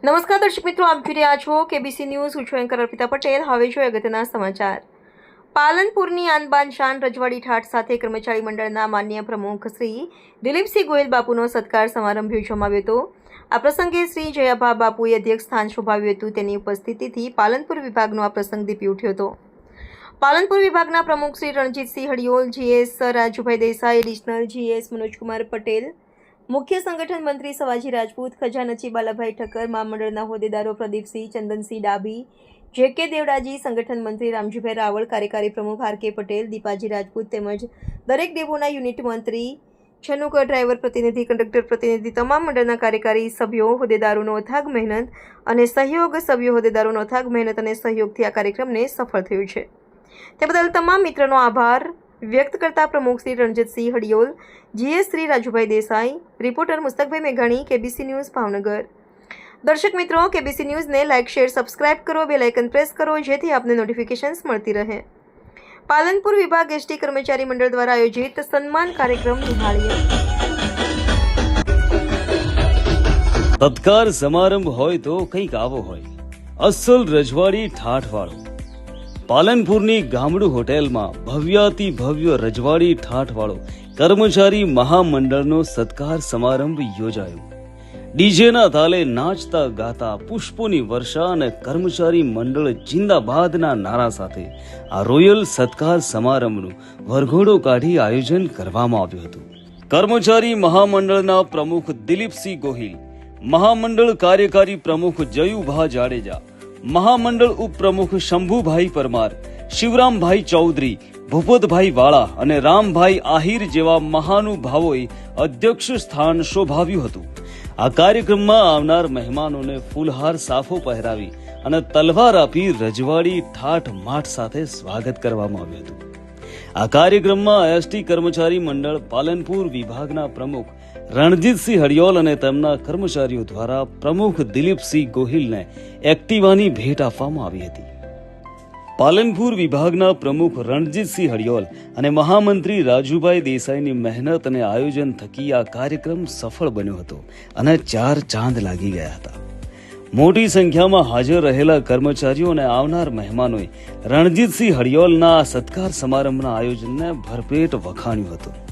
નમસ્કાર દર્શક મિત્રો, આપ જોઈ રહ્યા છો કેબીસી ન્યૂઝ. હું છું એન્કર અર્પિતા પટેલ. હવે જોઈએ અગત્યના સમાચાર. પાલનપુરની આન બાન શાન રજવાડી ઠાઠ સાથે કર્મચારી મંડળના માન્ય પ્રમુખ શ્રી દિલીપસિંહ ગોહિલ બાપુનો સત્કાર સમારંભ યોજવામાં આવ્યો હતો. આ પ્રસંગે શ્રી જયાભા બાપુએ અધ્યક્ષ સ્થાન શોભાવ્યું હતું. તેની ઉપસ્થિતિથી પાલનપુર વિભાગનો આ પ્રસંગ દીપી ઉઠ્યો હતો. પાલનપુર વિભાગના પ્રમુખ Shri Ranjitsinh Hadiyol, GS Rajubhai Desai, additional GS Manojkumar Patel, મુખ્ય સંગઠન મંત્રી સવાજી રાજપૂત, ખજાનચી બાલાભાઈ ઠક્કર, મહામંડળના હોદ્દેદારો પ્રદીપસિંહ, ચંદનસિંહ ડાભી, જેકે દેવડાજી, સંગઠન મંત્રી રામજીભાઈ રાવળ, કાર્યકારી પ્રમુખ આર.કે. પટેલ, દીપાજી રાજપૂત તેમજ દરેક ડેપોના યુનિટ મંત્રી, છન્નુકર ડ્રાઈવર પ્રતિનિધિ, કંડક્ટર પ્રતિનિધિ, તમામ મંડળના કાર્યકારી સભ્યો, હોદ્દેદારોનો અથાગ મહેનત અને સહયોગ, સભ્યો હોદ્દેદારોનો અથાગ મહેનત અને સહયોગથી આ કાર્યક્રમને સફળ થયું છે. તે બદલ તમામ મિત્રોનો આભાર વ્યક્ત કરતા પ્રમુખ શ્રી રણજીતસિંહ હડિયોલ, જીએસ શ્રી રાજુભાઈ દેસાઈ, રિપોર્ટર મુસ્તકભાઈ મેઘાણી, કેબીસી ન્યૂઝ ભાવનગર. દર્શક મિત્રો, કેબીસી ન્યૂઝને લાઇક, શેર, સબસ્ક્રાઇબ કરો, બેલ આઇકન પ્રેસ કરો, જેથી આપને નોટિફિકેશન્સ મળતી રહે. પાલનપુર વિભાગ એસટી કર્મચારી મંડળ દ્વારા આયોજિત સન્માન કાર્યક્રમ નિહાળીએ. સત્કાર સમારંભ હોય તો કંઈક આવો હોય, અસલ રજવાડી ઠાઠ વાળો. પાલનપુરની ગામડું હોટેલમાં ભવ્યાતિ ભવ્ય રજવાડી ઠાઠ વાળો કર્મચારી મહામંડળનો સત્કાર સમારંભ યોજાયો. ડીજેના તાલે નાચતા ગાતા, પુષ્પોની વર્ષા અને કર્મચારી મંડળ જિંદાબાદના નારા સાથે આ રોયલ સત્કાર સમારંભનું વરઘોડો કાઢી આયોજન કરવામાં આવ્યું હતું. કર્મચારી મહામંડળના પ્રમુખ દિલીપસિંહ ગોહિલ, મહામંડળ કાર્યકારી પ્રમુખ જયુભા જાડેજા, મહામંડળ ઉપપ્રમુખ શંભુભાઈ પરમાર, શિવરામભાઈ ચૌધરી, ભૂપતભાઈ વાળા અને રામભાઈ આહિર જેવા મહાનુભાવોએ અધ્યક્ષ સ્થાન શોભાવ્યું હતું. આ કાર્યક્રમમાં આવનાર મહેમાનોને ફૂલહાર સાફો પહેરાવી અને તલવાર આપી રજવાડી ઠાઠ માઠ સાથે સ્વાગત કરવામાં આવ્યું હતું. આ કાર્યક્રમમાં એસટી કર્મચારી મંડળ પાલનપુર વિભાગના પ્રમુખ રણજીતસિંહ હડિયોલ અને તેમના કર્મચારીઓ દ્વારા પ્રમુખ દિલીપસિંહ ગોહિલને એક્ટિવાની ભેટ આપવામાં આવી હતી. પાલનપુર વિભાગના પ્રમુખ રણજીતસિંહ હડિયોલ અને મહામંત્રી રાજુભાઈ દેસાઈની મહેનત અને આયોજન થકી આ કાર્યક્રમ સફળ બન્યો હતો અને 4 ચાંદ લાગી ગયા હતા. મોટી સંખ્યામાં હાજર રહેલા કર્મચારીઓ અને આવનાર મહેમાનોએ રણજીતસિંહ હડિયોલના સત્કાર સમારંભના આયોજનને ભરપેટ વખાણ્યું હતું.